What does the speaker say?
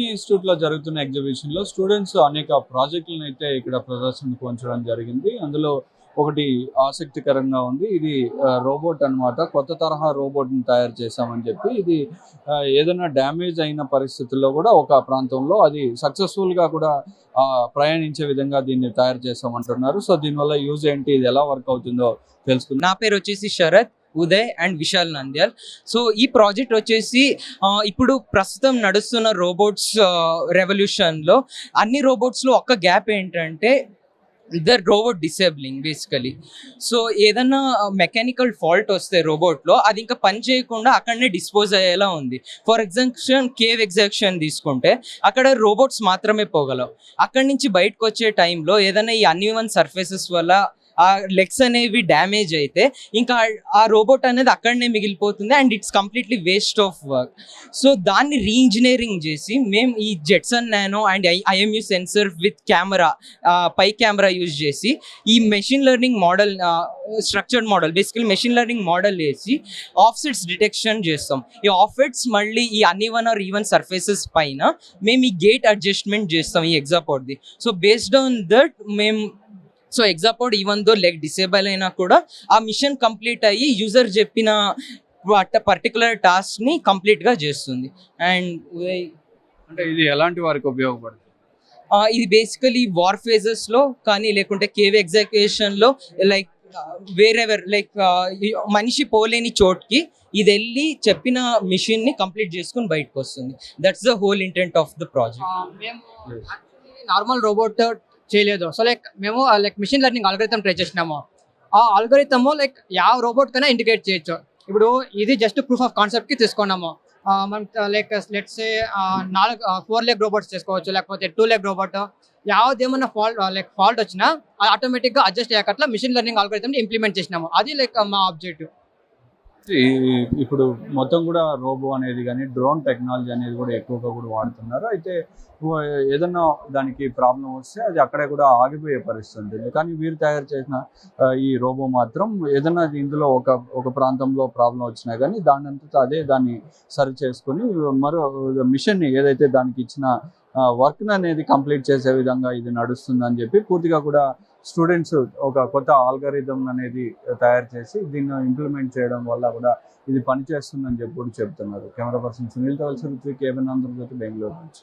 ఈ ఇన్స్టిట్యూట్ లో జరుగుతున్న ఎగ్జిబిషన్ లో స్టూడెంట్స్ అనేక ప్రాజెక్టులను అయితే ఇక్కడ ప్రదర్శనకు ఉంచడం జరిగింది. అందులో ఒకటి ఆసక్తికరంగా ఉంది. ఇది రోబోట్ అన్నమాట. కొత్త తరహా రోబోట్ ని తయారు చేశామని చెప్పి ఇది ఏదైనా డ్యామేజ్ అయిన పరిస్థితుల్లో కూడా ఒక ప్రాంతంలో అది సక్సెస్ఫుల్ గా కూడా ప్రయాణించే విధంగా దీన్ని తయారు చేస్తామంటున్నారు. సో దీనివల్ల యూజ్ ఏంటి, ఇది ఎలా వర్క్ అవుతుందో తెలుసుకుందాం. నా పేరు వచ్చేసి శరత్, ఉదయ్ అండ్ విశాల్ నంద్యాల్. సో ఈ ప్రాజెక్ట్ వచ్చేసి ఇప్పుడు ప్రస్తుతం నడుస్తున్న రోబోట్స్ రెవల్యూషన్లో అన్ని రోబోట్స్లో ఒక్క గ్యాప్ ఏంటంటే ద రోబోట్ డిసేబులింగ్ బేసికలీ. సో ఏదన్నా మెకానికల్ ఫాల్ట్ వస్తే రోబోట్లో అది ఇంకా పని చేయకుండా అక్కడనే డిస్పోజ్ అయ్యేలా ఉంది. ఫర్ ఎగ్జాంపుల్ కేవ్ ఎగ్జాక్షన్ తీసుకుంటే అక్కడ రోబోట్స్ మాత్రమే పోగలవు. అక్కడి నుంచి బయటకు వచ్చే టైంలో ఏదైనా ఈ అన్ఈవెన్ సర్ఫేసెస్ వల్ల ఆ లెగ్స్ అనేవి డ్యామేజ్ అయితే ఇంకా ఆ రోబోట్ అనేది అక్కడనే మిగిలిపోతుంది and it's completely waste of work. So దాన్ని రీఇంజనీరింగ్ చేసి మేము ఈ Jetson nano and IMU sensor with camera, Pi camera use చేసి ఈ machine learning model, structured model basically machine learning model వేసి ఆఫ్సెట్స్ డిటెక్షన్ చేస్తాం. ఈ ఆఫ్సెట్స్ మళ్ళీ ఈ అన్ఈవెన్ ఆర్ ఈవెన్ సర్ఫేసెస్ పైన మేము ఈ గేట్ అడ్జస్ట్మెంట్ చేస్తాం ఈ ఎగ్జాపోర్ట్ది. సో బేస్డ్ ఆన్ దట్ మేము ఎగ్జాపోర్ట్ ఈవెన్ దో లెగ్ డిసేబుల్ అయినా కూడా ఆ మిషన్ కంప్లీట్ అయ్యి యూజర్ చెప్పిన పర్టికులర్ టాస్క్ ని కంప్లీట్ గా చేస్తుంది. అండ్ అంటే ఇది ఎలాంటి వారికి ఉపయోగపడుతుంది? ఇది బేసికలీ వార్ ఫేజెస్ లో కానీ లేకుంటే కేవ్ ఎగ్జిక్యూషన్ లో లైక్ వేరెవర్ లైక్ మనిషి పోలేని చోట్కి ఇది వెళ్ళి చెప్పిన మిషన్ ని కంప్లీట్ చేసుకుని బయటకు వస్తుంది. That's the whole intent of the project. మేము నార్మల్ రోబోట్ చేయలేదు. సో మేము మిషన్ లెర్నింగ్ ఆల్గోరిథం ట్రై చేసినాము. ఆ ఆల్గోరిథము ಯಾವ రోబోట్ కైనా ఇంటిగ్రేట్ చేయొచ్చు. ఇప్పుడు ఇది జస్ట్ ప్రూఫ్ ఆఫ్ కాన్సెప్ట్ కి తీసుకున్నాము. మనం లెట్స్ సే 4 లెగ్ రోబోట్స్ చేసుకోవచ్చు, లేకపోతే 2 లెగ్ రోబోట్. ఏమన్నా ఫాల్ట్ వచ్చినా అది ఆటోమేటిక్ గా అడ్జస్ట్ అయ్యాకట్లా మిషన్ లెర్నింగ్ ఆల్గోరిథం ఇంప్లిమెంట్ చేసినాము. అది మా ఆబ్జెక్టివ్. ఇప్పుడు మొత్తం కూడా రోబో అనేది కానీ డ్రోన్ టెక్నాలజీ అనేది కూడా ఎక్కువగా కూడా వాడుతున్నారు. అయితే ఏదన్నా దానికి ప్రాబ్లం వస్తే అది అక్కడే కూడా ఆగిపోయే పరిస్థితి ఉంటుంది. కానీ వీరు తయారు చేసిన ఈ రోబో మాత్రం ఏదన్నా ఇందులో ఒక ప్రాంతంలో ప్రాబ్లం వచ్చినా కానీ దానంతటా అదే దాన్ని సరి చేసుకొని మరో మిషన్ని ఏదైతే దానికి ఇచ్చిన వర్క్ అనేది కంప్లీట్ చేసే విధంగా ఇది నడుస్తుందని చెప్పి పూర్తిగా కూడా స్టూడెంట్స్ ఒక కొత్త ఆల్గరిథం అనేది తయారు చేసి దీన్ని ఇంప్లిమెంట్ చేయడం వల్ల కూడా ఇది పనిచేస్తుందని చెప్పి చెప్తున్నారు. కెమెరా పర్సన్ సునీల్ తో కలిసి ఋత్విక్, కేబిన్ ఆంధ్రజ్యోతి, బెంగళూరు నుంచి.